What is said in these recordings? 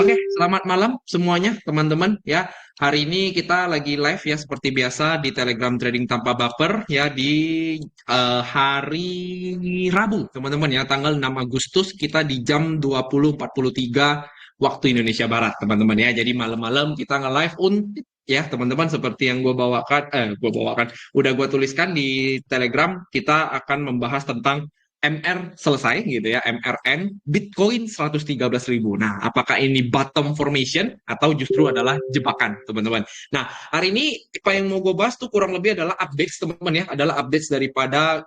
Oke, selamat malam semuanya teman-teman ya. Hari ini kita lagi live ya seperti biasa di Telegram Trading Tanpa Baper ya di hari Rabu teman-teman ya tanggal 6 Agustus kita di jam 20.43 waktu Indonesia Barat teman-teman ya. Jadi malam-malam kita nge-live untuk ya teman-teman seperti yang udah gue tuliskan di Telegram, kita akan membahas tentang MR selesai gitu ya, MRN, Bitcoin 113.000. Nah, apakah ini bottom formation atau justru adalah jebakan, teman-teman? Nah, hari ini apa yang mau gue bahas tuh kurang lebih adalah updates, teman-teman ya, adalah updates daripada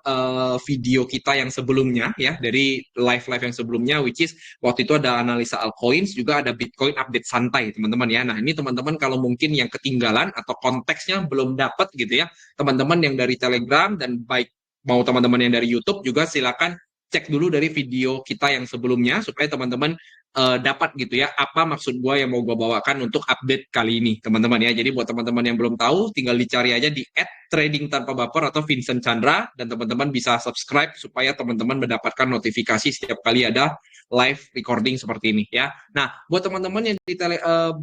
video kita yang sebelumnya ya, dari live-live yang sebelumnya, which is waktu itu ada analisa altcoins, juga ada Bitcoin update santai, teman-teman ya. Nah, ini teman-teman kalau mungkin yang ketinggalan atau konteksnya belum dapat gitu ya, teman-teman yang dari Telegram dan baik mau teman-teman yang dari YouTube juga silakan cek dulu dari video kita yang sebelumnya supaya teman-teman dapat gitu ya apa maksud gue yang mau gue bawakan untuk update kali ini teman-teman ya. Jadi buat teman-teman yang belum tahu tinggal dicari aja di @trading_tanpa_baper atau Vincent Chandra dan teman-teman bisa subscribe supaya teman-teman mendapatkan notifikasi setiap kali ada live recording seperti ini ya. Nah, buat teman-teman yang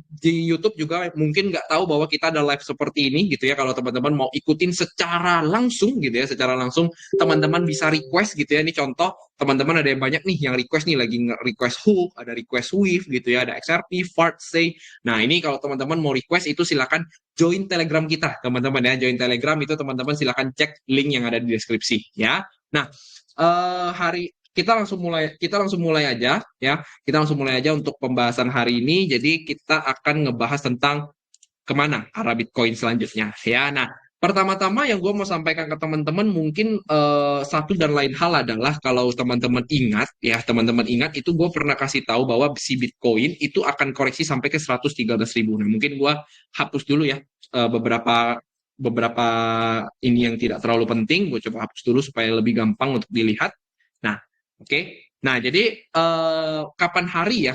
di YouTube juga mungkin nggak tahu bahwa kita ada live seperti ini gitu ya. Kalau teman-teman mau ikutin secara langsung gitu ya, secara langsung teman-teman bisa request gitu ya. Ini contoh teman-teman ada yang banyak nih yang request nih lagi request hook, ada request Swift gitu ya, ada XRP, Fart, Say. Nah, ini kalau teman-teman mau request itu silakan join Telegram kita, teman-teman ya. Join Telegram itu teman-teman silakan cek link yang ada di deskripsi ya. Nah, hari kita langsung mulai aja ya. Kita langsung mulai aja untuk pembahasan hari ini. Jadi kita akan ngebahas tentang kemana arah Bitcoin selanjutnya ya. Nah, pertama-tama yang gue mau sampaikan ke teman-teman mungkin satu dan lain hal adalah kalau teman-teman ingat ya, teman-teman ingat itu gue pernah kasih tahu bahwa si Bitcoin itu akan koreksi sampai ke 113.000. Nah, mungkin gue hapus dulu ya beberapa beberapa ini yang tidak terlalu penting, gue coba hapus dulu supaya lebih gampang untuk dilihat. Nah, oke. Nah, jadi kapan hari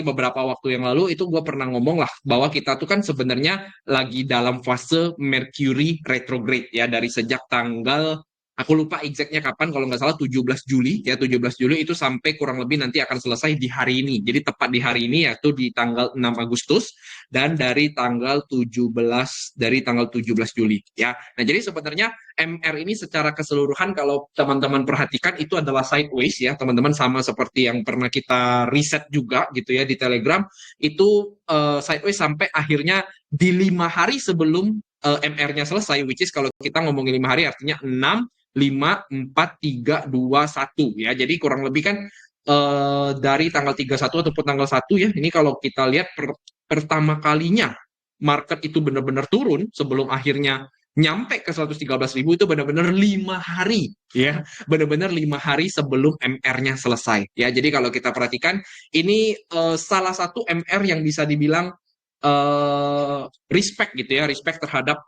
beberapa waktu yang lalu itu gue pernah ngomong lah bahwa kita tuh kan sebenarnya lagi dalam fase Mercury retrograde ya dari sejak tanggal aku lupa exactnya kapan kalau nggak salah 17 Juli ya 17 Juli itu sampai kurang lebih nanti akan selesai di hari ini. Jadi tepat di hari ini yaitu di tanggal 6 Agustus dan dari tanggal 17 Juli ya. Nah, jadi sebenarnya MR ini secara keseluruhan kalau teman-teman perhatikan itu adalah sideways ya teman-teman, sama seperti yang pernah kita riset juga gitu ya di Telegram itu sideways sampai akhirnya di 5 hari sebelum MR-nya selesai, which is kalau kita ngomongin 5 hari artinya 6, 5, 4, 3, 2, 1 ya. Jadi kurang lebih kan dari tanggal 31 ataupun tanggal 1 ya, ini kalau kita lihat pertama kalinya market itu benar-benar turun sebelum akhirnya nyampe ke 113.000 itu benar-benar 5 hari ya, benar-benar 5 hari sebelum MR-nya selesai ya. Jadi kalau kita perhatikan ini salah satu MR yang bisa dibilang respect gitu ya, respect terhadap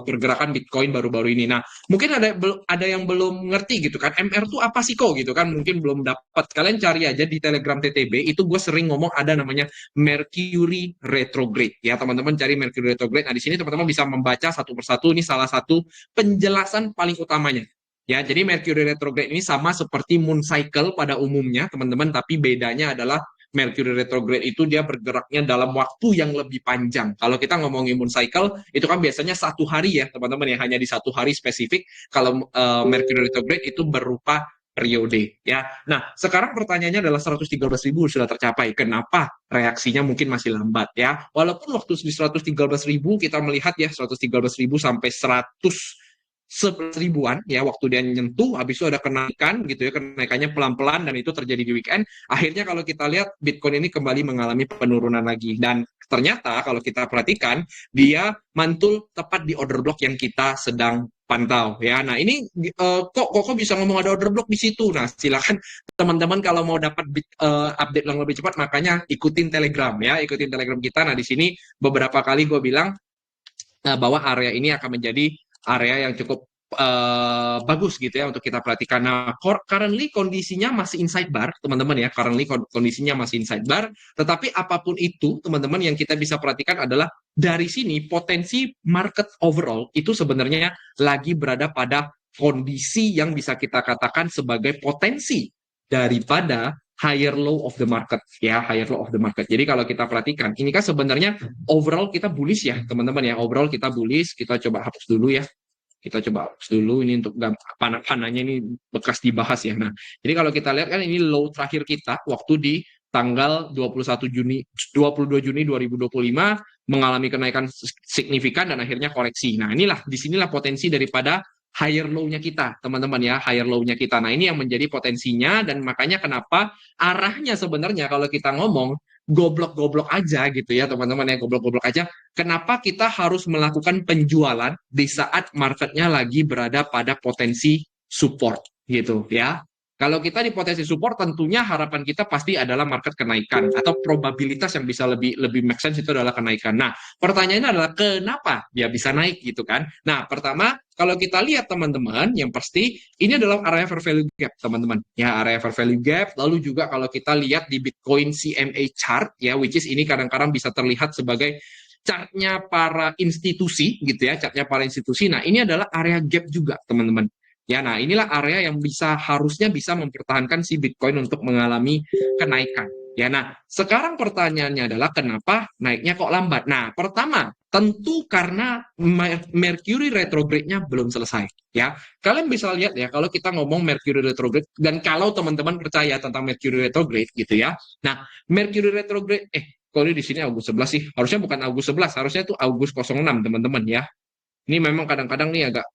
pergerakan Bitcoin baru-baru ini. Nah, mungkin ada yang belum ngerti gitu kan, MR tuh apa sih kok gitu kan, mungkin belum dapat. Kalian cari aja di Telegram TTB, itu gue sering ngomong ada namanya Mercury retrograde ya, teman-teman cari Mercury retrograde. Nah, di sini teman-teman bisa membaca satu persatu, ini salah satu penjelasan paling utamanya. Ya, jadi Mercury retrograde ini sama seperti moon cycle pada umumnya, teman-teman, tapi bedanya adalah Mercury retrograde itu dia bergeraknya dalam waktu yang lebih panjang. Kalau kita ngomongin moon cycle, itu kan biasanya 1 hari ya, teman-teman ya, hanya di 1 hari spesifik. Kalau Mercury retrograde itu berupa periode ya. Nah, sekarang pertanyaannya adalah 113.000 sudah tercapai. Kenapa reaksinya mungkin masih lambat ya? Walaupun waktu di 113.000 kita melihat ya 113.000 sampai 100 ribuan ya waktu dia nyentuh, habis itu ada kenaikan gitu ya, kenaikannya pelan-pelan dan itu terjadi di weekend. Akhirnya kalau kita lihat Bitcoin ini kembali mengalami penurunan lagi dan ternyata kalau kita perhatikan dia mantul tepat di order block yang kita sedang pantau ya. Nah, ini kok bisa ngomong ada order block di situ. Nah, silakan teman-teman kalau mau dapat update yang lebih cepat makanya ikutin Telegram ya, ikutin Telegram kita. Nah, di sini beberapa kali gue bilang bahwa area ini akan menjadi area yang cukup bagus gitu ya untuk kita perhatikan. Nah, currently kondisinya masih inside bar, teman-teman ya. Currently kondisinya masih inside bar, tetapi apapun itu, teman-teman, yang kita bisa perhatikan adalah dari sini potensi market overall itu sebenarnya lagi berada pada kondisi yang bisa kita katakan sebagai potensi daripada higher low of the market ya, higher low of the market. Jadi kalau kita perhatikan, ini kan sebenarnya overall kita bullish ya, teman-teman ya. Overall kita bullish, kita coba hapus dulu ya. Kita coba hapus dulu ini untuk panah-panahnya ini bekas dibahas ya. Nah, jadi kalau kita lihat kan ini low terakhir kita waktu di tanggal 21 Juni 22 Juni 2025 mengalami kenaikan signifikan dan akhirnya koreksi. Nah, inilah disinilah potensi daripada higher low-nya kita, teman-teman ya, higher low-nya kita. Nah, ini yang menjadi potensinya dan makanya kenapa arahnya sebenarnya kalau kita ngomong goblok-goblok aja gitu ya, teman-teman ya, goblok-goblok aja. Kenapa kita harus melakukan penjualan di saat marketnya lagi berada pada potensi support gitu ya. Kalau kita di potensi support, tentunya harapan kita pasti adalah market kenaikan atau probabilitas yang bisa lebih lebih make sense itu adalah kenaikan. Nah, pertanyaannya adalah kenapa dia bisa naik gitu kan? Nah, pertama kalau kita lihat teman-teman, yang pasti ini adalah area fair value gap teman-teman. Ya, area fair value gap. Lalu juga kalau kita lihat di Bitcoin CMA chart ya, which is ini kadang-kadang bisa terlihat sebagai chartnya para institusi gitu ya, chartnya para institusi. Nah, ini adalah area gap juga teman-teman. Ya, nah inilah area yang harusnya bisa mempertahankan si Bitcoin untuk mengalami kenaikan. Ya, nah sekarang pertanyaannya adalah kenapa naiknya kok lambat? Nah, pertama tentu karena Mercury retrograde-nya belum selesai. Ya, kalian bisa lihat ya kalau kita ngomong Mercury retrograde dan kalau teman-teman percaya tentang Mercury retrograde gitu ya. Nah, Mercury retrograde, kalau di sini Agustus 11 sih, harusnya bukan Agustus 11, harusnya itu Agustus 06 teman-teman ya. Ini memang kadang-kadang nih agak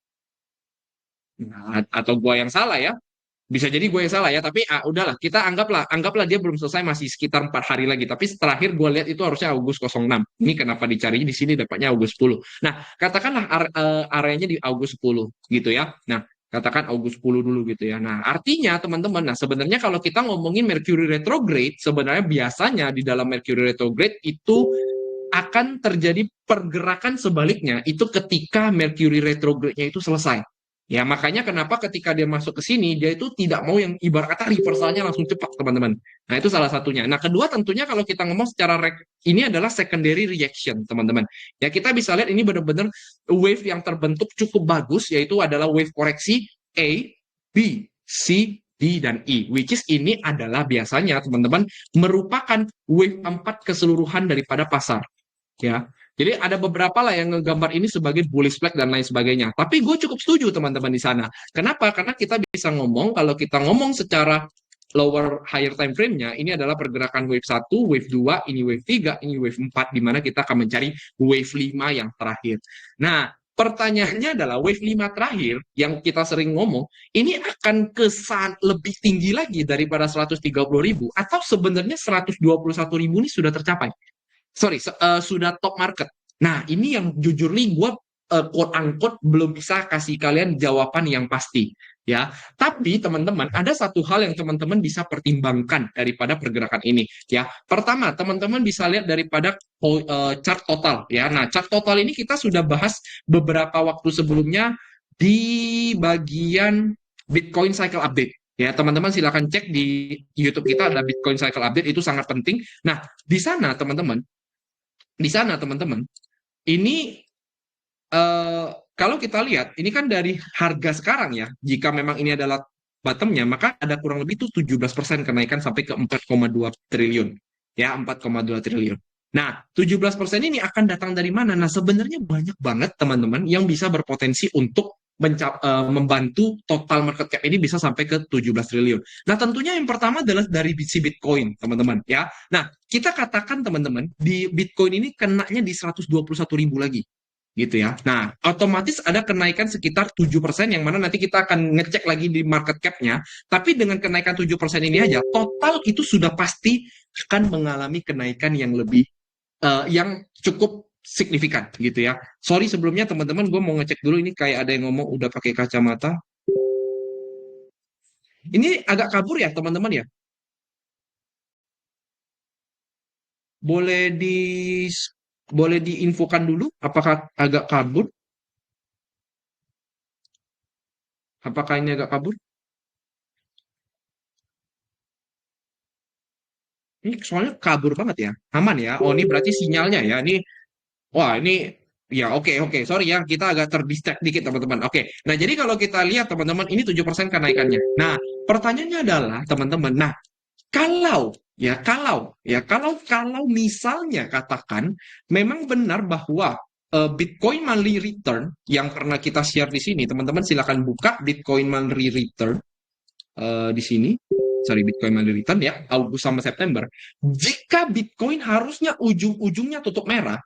atau gua yang salah ya, bisa jadi gue yang salah ya, tapi udahlah kita anggaplah dia belum selesai, masih sekitar 4 hari lagi, tapi terakhir gue lihat itu harusnya Agustus 06. Ini kenapa dicarinya di sini dapatnya Agustus 10. Nah, katakanlah areanya di Agustus 10 gitu ya. Nah, katakan Agustus 10 dulu gitu ya. Nah, artinya teman-teman, nah sebenarnya kalau kita ngomongin Mercury retrograde, sebenarnya biasanya di dalam Mercury retrograde itu akan terjadi pergerakan sebaliknya itu ketika Mercury retrograde-nya itu selesai. Ya, makanya kenapa ketika dia masuk ke sini, dia itu tidak mau yang ibarat kata reversalnya langsung cepat, teman-teman. Nah, itu salah satunya. Nah, kedua tentunya kalau kita ngomong secara ini adalah secondary reaction, teman-teman. Ya, kita bisa lihat ini benar-benar wave yang terbentuk cukup bagus, yaitu adalah wave koreksi A, B, C, D, dan E. Which is ini adalah biasanya, teman-teman, merupakan wave 4 keseluruhan daripada pasar. Ya, jadi ada beberapa lah yang ngegambar ini sebagai bullish flag dan lain sebagainya. Tapi gue cukup setuju teman-teman di sana. Kenapa? Karena kita bisa ngomong, kalau kita ngomong secara lower higher time frame-nya, ini adalah pergerakan wave 1, wave 2, ini wave 3, ini wave 4, di mana kita akan mencari wave 5 yang terakhir. Nah, pertanyaannya adalah wave 5 terakhir yang kita sering ngomong, ini akan kesan lebih tinggi lagi daripada 130.000 atau sebenarnya 121.000 ini sudah tercapai. Sorry, sudah top market. Nah, ini yang jujur nih gue quote unquote belum bisa kasih kalian jawaban yang pasti ya. Tapi teman-teman ada satu hal yang teman-teman bisa pertimbangkan daripada pergerakan ini ya. Pertama, teman-teman bisa lihat daripada chart total ya. Nah, chart total ini kita sudah bahas beberapa waktu sebelumnya di bagian Bitcoin Cycle Update. Ya, teman-teman silakan cek di YouTube kita ada Bitcoin Cycle Update, itu sangat penting. Nah, di sana teman-teman, ini kalau kita lihat, ini kan dari harga sekarang ya, jika memang ini adalah bottomnya, maka ada kurang lebih itu 17% kenaikan sampai ke 4,2 triliun. Ya, 4,2 triliun. Nah, 17% ini akan datang dari mana? Nah, sebenarnya banyak banget teman-teman yang bisa berpotensi untuk membantu total market cap ini bisa sampai ke 17 triliun. Nah, tentunya yang pertama adalah dari si Bitcoin, teman-teman ya. Nah, kita katakan teman-teman, di Bitcoin ini kenanya di 121.000 lagi gitu ya. Nah, otomatis ada kenaikan sekitar 7% yang mana nanti kita akan ngecek lagi di market cap-nya, tapi dengan kenaikan 7% ini aja, total itu sudah pasti akan mengalami kenaikan yang lebih yang cukup signifikan gitu ya. Sorry sebelumnya teman-teman, gue mau ngecek dulu ini kayak ada yang ngomong udah pakai kacamata. Ini agak kabur ya teman-teman ya. Boleh di boleh diinfokan dulu apakah agak kabur? Apakah ini agak kabur? Ini soalnya kabur banget ya. Aman ya. Oh, ini berarti sinyalnya ya. Ini wah, ini ya oke oke. Sorry ya, kita agak terdistract dikit teman-teman. Oke. Nah, jadi kalau kita lihat teman-teman, ini 7% kenaikannya. Nah, pertanyaannya adalah teman-teman, nah Kalau misalnya katakan memang benar bahwa Bitcoin monthly return yang pernah kita share di sini, teman-teman silakan buka Bitcoin monthly return di sini. Sorry, Bitcoin monthly return ya, Agustus sama September. Jika Bitcoin harusnya ujung-ujungnya tutup merah,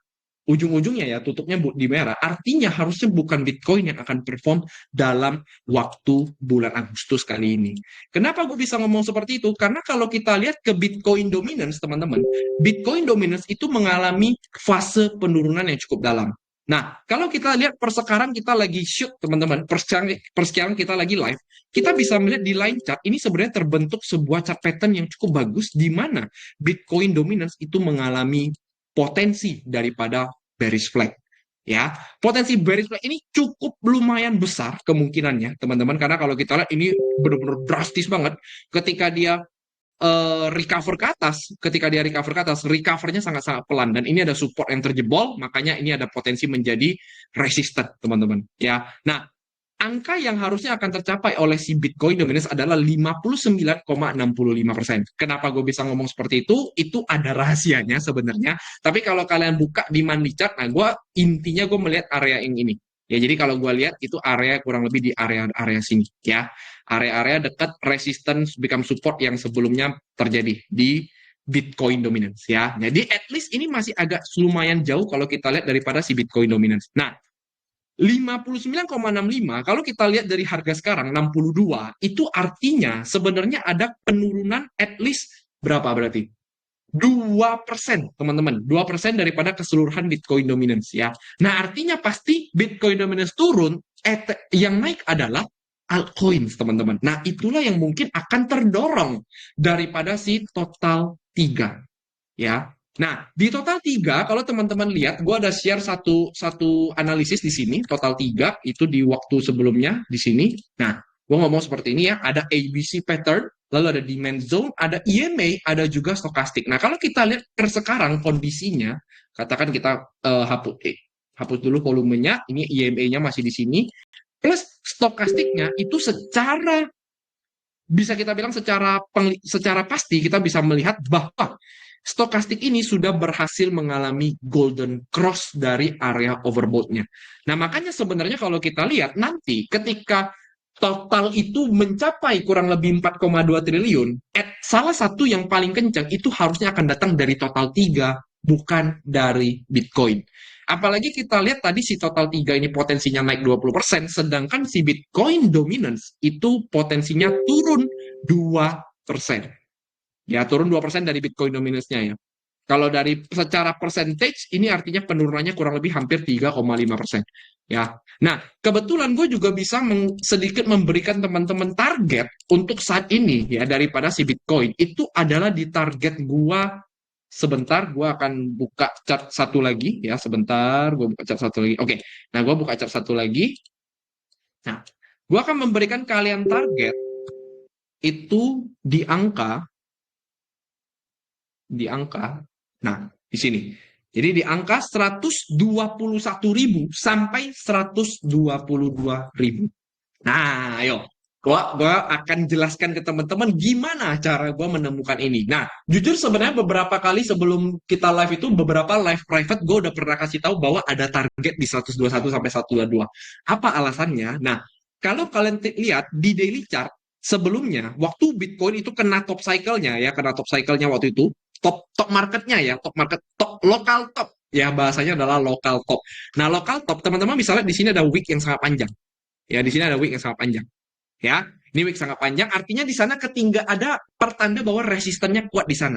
ujung-ujungnya ya tutupnya di merah, artinya harusnya bukan Bitcoin yang akan perform dalam waktu bulan Agustus kali ini. Kenapa gue bisa ngomong seperti itu? Karena kalau kita lihat ke Bitcoin dominance, teman-teman, Bitcoin dominance itu mengalami fase penurunan yang cukup dalam. Nah, kalau kita lihat per sekarang kita lagi shoot, teman-teman, per sekarang kita lagi live, kita bisa melihat di line chart, ini sebenarnya terbentuk sebuah chart pattern yang cukup bagus, di mana Bitcoin dominance itu mengalami potensi daripada bearish flag. Ya, potensi bearish flag ini cukup lumayan besar kemungkinannya, teman-teman, karena kalau kita lihat ini benar-benar drastis banget ketika dia recover ke atas, recovernya sangat-sangat pelan dan ini ada support yang terjebol, makanya ini ada potensi menjadi resistant, teman-teman. Ya, nah angka yang harusnya akan tercapai oleh si Bitcoin dominance adalah 59,65%. Kenapa gue bisa ngomong seperti itu? Itu ada rahasianya sebenarnya. Tapi kalau kalian buka di monthly chart, nah intinya gue melihat area yang ini. Ya, jadi kalau gue lihat itu area kurang lebih di area-area sini, ya. Area-area dekat resistance become support yang sebelumnya terjadi di Bitcoin dominance, ya. Jadi at least ini masih agak lumayan jauh kalau kita lihat daripada si Bitcoin dominance. Nah, 59,65 kalau kita lihat dari harga sekarang 62 itu artinya sebenarnya ada penurunan at least berapa berarti? 2%, teman-teman. 2% daripada keseluruhan Bitcoin dominance, ya. Nah, artinya pasti Bitcoin dominance turun, yang naik adalah altcoins, teman-teman. Nah, itulah yang mungkin akan terdorong daripada si total 3, ya. Nah, di total 3, kalau teman-teman lihat, gue ada share satu analisis di sini, total 3, itu di waktu sebelumnya, di sini. Nah, gue ngomong seperti ini ya, ada ABC pattern, lalu ada demand zone, ada EMA, ada juga stokastik. Nah, kalau kita lihat per sekarang kondisinya, katakan kita hapus dulu volumenya, ini EMA-nya masih di sini, plus stokastiknya itu secara bisa kita bilang secara pasti kita bisa melihat bahwa stokastik ini sudah berhasil mengalami golden cross dari area overbought-nya. Nah, makanya sebenarnya kalau kita lihat nanti ketika total itu mencapai kurang lebih 4,2 triliun, salah satu yang paling kencang itu harusnya akan datang dari total 3, bukan dari Bitcoin. Apalagi kita lihat tadi si total 3 ini potensinya naik 20%, sedangkan si Bitcoin dominance itu potensinya turun 2%. Ya, turun 2% dari Bitcoin dominance-nya ya. Kalau dari secara percentage, ini artinya penurunannya kurang lebih hampir 3,5%. Ya. Nah, kebetulan gue juga bisa sedikit memberikan teman-teman target untuk saat ini ya daripada si Bitcoin. Itu adalah di target gue. Sebentar, gue akan buka chart satu lagi ya. Sebentar, gue buka chart satu lagi. Oke, nah gue buka chart satu lagi. Nah, gue akan memberikan kalian target itu nah, di sini. Jadi di angka 121.000 sampai 122.000. Nah, ayo. Gua akan jelaskan ke teman-teman gimana cara gua menemukan ini. Nah, jujur sebenarnya beberapa kali sebelum kita live itu, beberapa live private gue udah pernah kasih tahu bahwa ada target di 121 sampai 122. Apa alasannya? Nah, kalau kalian lihat di daily chart, sebelumnya, waktu Bitcoin itu kena top cycle-nya ya, kena top cycle-nya waktu itu, top marketnya ya, top market, top lokal top. Ya, bahasanya adalah lokal top. Nah, lokal top, teman-teman bisa lihat di sini ada wick yang sangat panjang. Ya, di sini ada wick yang sangat panjang. Ya, ini wick sangat panjang, artinya di sana ada pertanda bahwa resistannya kuat di sana.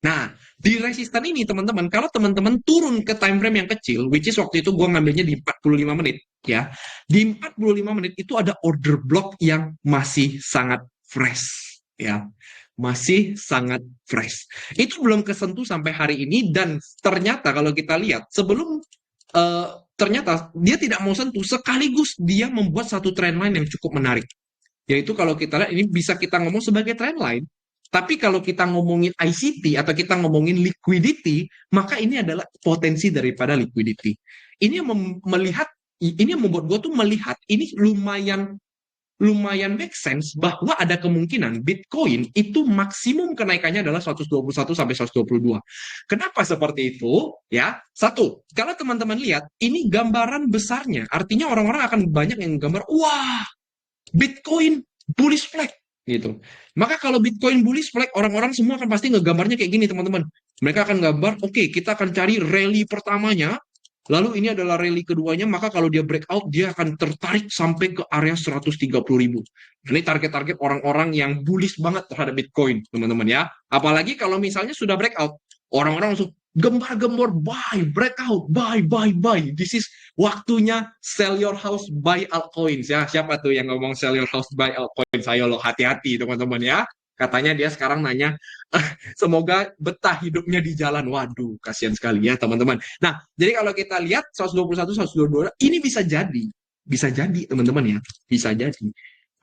Nah, di resisten ini teman-teman, kalau teman-teman turun ke time frame yang kecil, which is waktu itu gue ngambilnya di 45 menit, ya. Di 45 menit itu ada order block yang masih sangat fresh, ya. Masih sangat fresh. Itu belum kesentuh sampai hari ini dan ternyata kalau kita lihat sebelum ternyata dia tidak mau sentuh sekaligus dia membuat satu trendline yang cukup menarik. Yaitu kalau kita lihat ini bisa kita ngomong sebagai trendline. Tapi kalau kita ngomongin ICT atau kita ngomongin liquidity, maka ini adalah potensi daripada liquidity. Ini yang membuat gue tuh melihat ini lumayan lumayan make sense bahwa ada kemungkinan Bitcoin itu maksimum kenaikannya adalah 121 sampai 122. Kenapa seperti itu? Ya, satu, kalau teman-teman lihat, ini gambaran besarnya. Artinya orang-orang akan banyak yang gambar, wah, Bitcoin bullish flag gitu. Maka kalau Bitcoin bullish flag, orang-orang semua akan pasti ngegambarnya kayak gini, teman-teman. Mereka akan gambar, oke, kita akan cari rally pertamanya, lalu ini adalah rally keduanya, maka kalau dia breakout, dia akan tertarik sampai ke area 130.000. Ini target-target orang-orang yang bullish banget terhadap Bitcoin, teman-teman ya. Apalagi kalau misalnya sudah breakout, orang-orang langsung gembar-gembor, buy, breakout, buy. This is waktunya sell your house, buy altcoins ya. Siapa tuh yang ngomong sell your house, buy altcoins? Ayo lo, hati-hati teman-teman ya. Katanya dia sekarang nanya, semoga betah hidupnya di jalan. Waduh, kasihan sekali ya teman-teman. Nah, jadi kalau kita lihat 121, 122, ini bisa jadi. Bisa jadi teman-teman ya. Bisa jadi.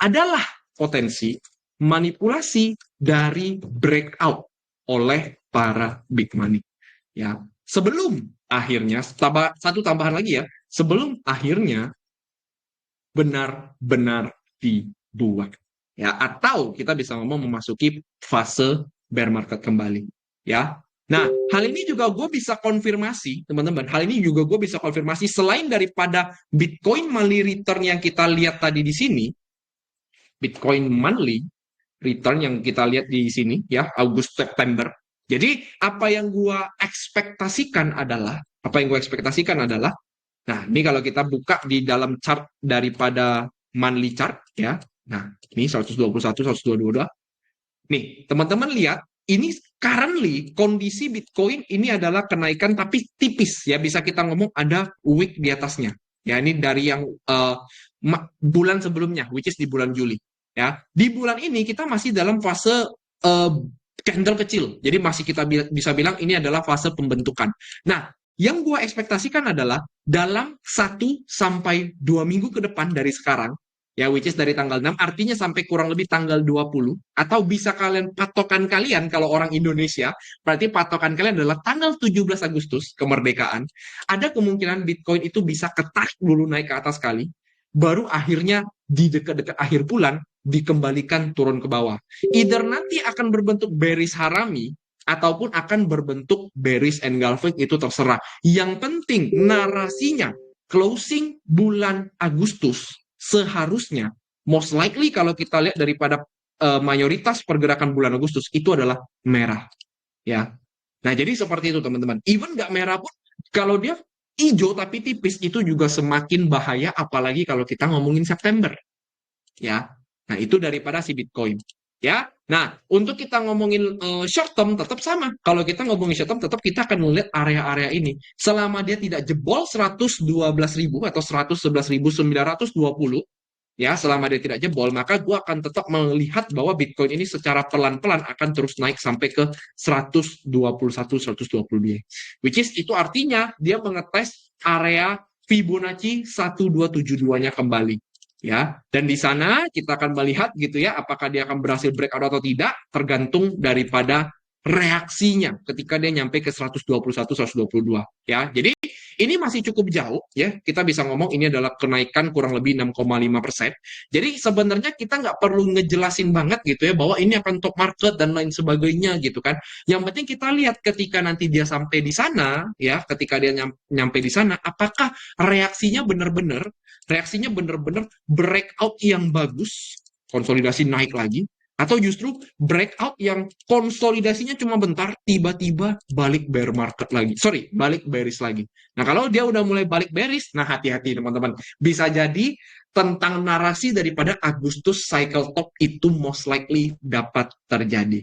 Adalah potensi manipulasi dari breakout oleh para big money. Ya, sebelum akhirnya, satu tambahan lagi ya, sebelum akhirnya benar-benar dibuat. Ya, atau kita bisa ngomong memasuki fase bear market kembali. Ya, nah hal ini juga gue bisa konfirmasi, teman-teman. Hal ini juga gue bisa konfirmasi selain daripada Bitcoin monthly return yang kita lihat tadi di sini, Bitcoin monthly return yang kita lihat di sini, ya Agustus September. Jadi apa yang gue ekspektasikan adalah, nah, ini kalau kita buka di dalam chart daripada monthly chart ya. Nah, ini 121, 122. Nih, teman-teman lihat, ini currently kondisi Bitcoin ini adalah kenaikan tapi tipis ya. Bisa kita ngomong ada wick di atasnya. Ya, ini dari yang bulan sebelumnya, which is di bulan Juli. Ya, di bulan ini kita masih dalam fase candle kecil. Jadi masih kita bisa bilang ini adalah fase pembentukan. Nah, yang gue ekspektasikan adalah dalam 1 sampai 2 minggu ke depan dari sekarang, ya which is dari tanggal 6, artinya sampai kurang lebih tanggal 20, atau bisa kalian patokan kalian kalau orang Indonesia, berarti patokan kalian adalah tanggal 17 Agustus, kemerdekaan, ada kemungkinan Bitcoin itu bisa ketarik dulu naik ke atas kali, baru akhirnya di dekat-dekat akhir bulan dikembalikan turun ke bawah. Either nanti akan berbentuk bearish harami, ataupun akan berbentuk bearish engulfing, itu terserah. Yang penting narasinya closing bulan Agustus seharusnya most likely kalau kita lihat daripada mayoritas pergerakan bulan Agustus itu adalah merah ya. Nah jadi seperti itu teman-teman. Even nggak merah pun kalau dia hijau tapi tipis itu juga semakin bahaya, apalagi kalau kita ngomongin September ya. Nah itu daripada si Bitcoin ya. Nah untuk kita ngomongin short term tetap sama. Kalau kita ngomongin short term tetap kita akan melihat area-area ini. Selama dia tidak jebol 112.000 atau 111.920 ya, selama dia tidak jebol, maka gue akan tetap melihat bahwa Bitcoin ini secara pelan-pelan akan terus naik sampai ke 121, 122. Which is itu artinya dia mengetes area Fibonacci 1272-nya kembali. Ya, dan di sana kita akan melihat gitu ya, apakah dia akan berhasil breakout atau tidak, tergantung daripada reaksinya ketika dia nyampe ke 121, 122 ya. Jadi ini masih cukup jauh ya, kita bisa ngomong ini adalah kenaikan kurang lebih 6,5%. Jadi sebenarnya kita nggak perlu ngejelasin banget gitu ya bahwa ini akan top market dan lain sebagainya gitu kan. Yang penting kita lihat ketika nanti dia sampai di sana ya, ketika dia nyampe di sana, apakah reaksinya benar-benar breakout yang bagus, konsolidasi naik lagi, atau justru breakout yang konsolidasinya cuma bentar, tiba-tiba balik bear market lagi. Sorry, balik bearish lagi. Nah, kalau dia udah mulai balik bearish, nah hati-hati teman-teman. Bisa jadi tentang narasi daripada Agustus cycle top itu most likely dapat terjadi.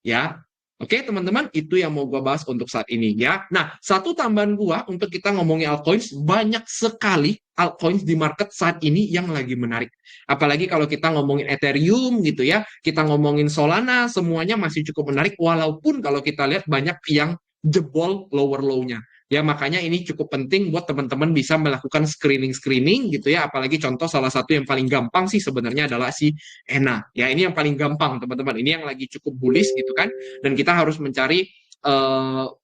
Ya, oke teman-teman, itu yang mau gue bahas untuk saat ini ya. Nah, satu tambahan gue untuk kita ngomongin altcoins, banyak sekali altcoins di market saat ini yang lagi menarik. Apalagi kalau kita ngomongin Ethereum gitu ya, kita ngomongin Solana, semuanya masih cukup menarik, walaupun kalau kita lihat banyak yang jebol lower low-nya. Ya, makanya ini cukup penting buat teman-teman bisa melakukan screening-screening gitu ya, apalagi contoh salah satu yang paling gampang sih sebenarnya adalah si ENA. Ya, ini yang paling gampang teman-teman, ini yang lagi cukup bullish gitu kan, dan kita harus mencari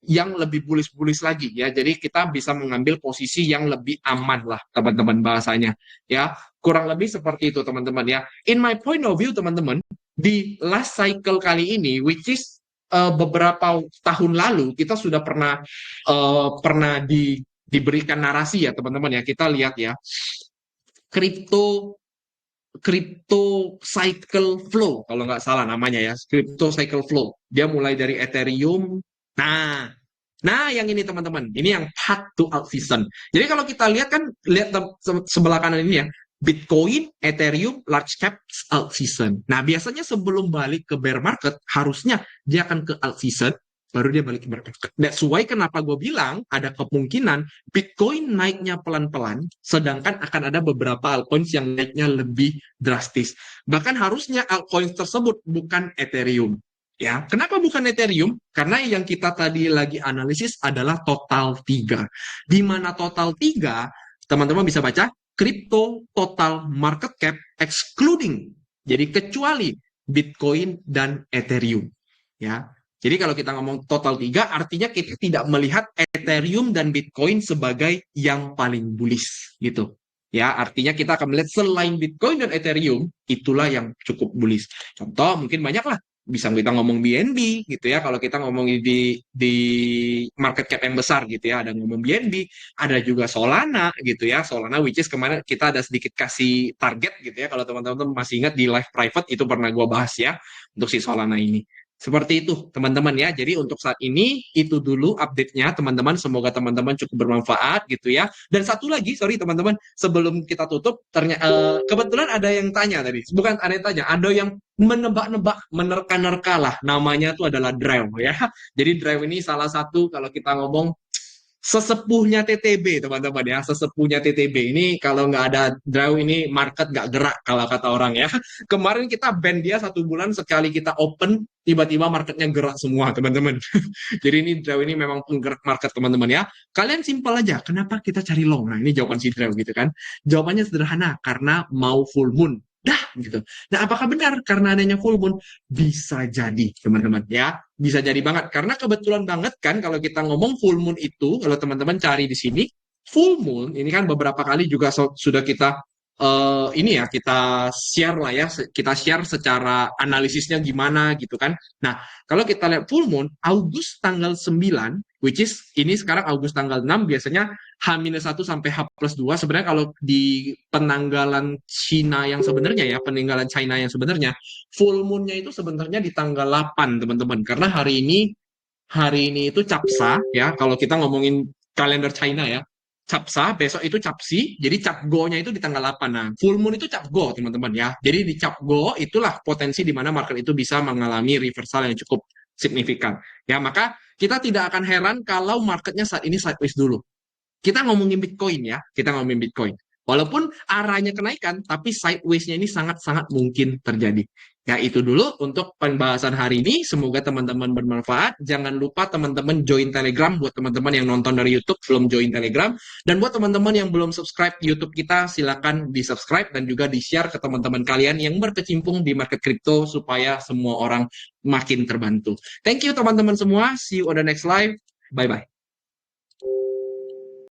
yang lebih bullish-bullish lagi ya. Jadi kita bisa mengambil posisi yang lebih aman lah teman-teman bahasanya ya. Kurang lebih seperti itu teman-teman ya. In my point of view teman-teman, di last cycle kali ini, which is beberapa tahun lalu kita sudah pernah diberikan narasi ya teman-teman ya. Kita lihat ya, crypto crypto cycle flow kalau nggak salah namanya ya, crypto cycle flow. Dia mulai dari Ethereum. Nah, nah yang ini teman-teman, ini yang path to alt season. Jadi kalau kita lihat kan, lihat sebelah kanan ini ya, Bitcoin, Ethereum, large cap, alt season. Nah, biasanya sebelum balik ke bear market, harusnya dia akan ke alt season, baru dia balik ke bear market. That's why kenapa gue bilang ada kemungkinan Bitcoin naiknya pelan-pelan, sedangkan akan ada beberapa altcoins yang naiknya lebih drastis. Bahkan harusnya altcoins tersebut bukan Ethereum. Ya, kenapa bukan Ethereum? Karena yang kita tadi lagi analisis adalah total 3. Di mana total 3, teman-teman bisa baca, crypto total market cap excluding. Jadi kecuali Bitcoin dan Ethereum. Ya, jadi kalau kita ngomong total 3, artinya kita tidak melihat Ethereum dan Bitcoin sebagai yang paling bullish gitu. Ya, artinya kita akan melihat selain Bitcoin dan Ethereum, itulah yang cukup bullish. Contoh, mungkin banyak lah. Bisa kita ngomong BNB gitu ya, kalau kita ngomongin di market cap yang besar gitu ya, ada ngomong BNB, ada juga Solana gitu ya, Solana which is kemarin kita ada sedikit kasih target gitu ya, kalau teman-teman masih ingat di live private itu pernah gue bahas ya, untuk si Solana ini. Seperti itu, teman-teman ya. Jadi untuk saat ini, itu dulu update-nya, teman-teman. Semoga teman-teman cukup bermanfaat gitu ya. Dan satu lagi, sorry teman-teman, sebelum kita tutup, ternyata kebetulan ada yang tanya tadi. Bukan ada yang tanya, ada yang menebak-nebak, menerka-nerka lah. Namanya itu adalah Drive ya. Jadi Drive ini salah satu, kalau kita ngomong, sesepuhnya TTB teman-teman ya, sesepuhnya TTB ini kalau nggak ada Draw ini market nggak gerak kalau kata orang ya. Kemarin kita ban dia 1 bulan, sekali kita open tiba-tiba marketnya gerak semua teman-teman. Jadi ini Draw ini memang penggerak market teman-teman ya. Kalian simpel aja, kenapa kita cari long? Nah ini jawaban si Draw gitu kan. Jawabannya sederhana, karena mau full moon. Dah gitu. Nah apakah benar karena adanya full moon? Bisa jadi teman-teman ya, bisa jadi banget karena kebetulan banget kan kalau kita ngomong full moon itu, kalau teman-teman cari di sini full moon ini kan beberapa kali juga sudah kita ini ya kita share lah ya, kita share secara analisisnya gimana gitu kan. Nah kalau kita lihat full moon Agustus tanggal 9, which is ini sekarang Agustus tanggal 6, biasanya H-1 sampai H+2. Sebenarnya kalau di penanggalan Cina yang sebenarnya ya, peninggalan China yang sebenarnya, full moon-nya itu sebenarnya di tanggal 8, teman-teman. Karena hari ini itu Capsa ya, kalau kita ngomongin kalender China ya. Capsa, besok itu Capsi, jadi Cap Go-nya itu di tanggal 8. Nah, full moon itu Cap Go, teman-teman ya. Jadi di Cap Go itulah potensi di mana market itu bisa mengalami reversal yang cukup signifikan. Ya, maka kita tidak akan heran kalau marketnya saat ini sideways dulu. Kita ngomongin Bitcoin ya, kita ngomongin Bitcoin. Walaupun arahnya kenaikan, tapi sideways-nya ini sangat-sangat mungkin terjadi. Ya, itu dulu untuk pembahasan hari ini. Semoga teman-teman bermanfaat. Jangan lupa teman-teman join Telegram buat teman-teman yang nonton dari YouTube belum join Telegram. Dan buat teman-teman yang belum subscribe YouTube kita, silakan di-subscribe dan juga di-share ke teman-teman kalian yang berkecimpung di market crypto supaya semua orang makin terbantu. Thank you teman-teman semua. See you on the next live. Bye-bye.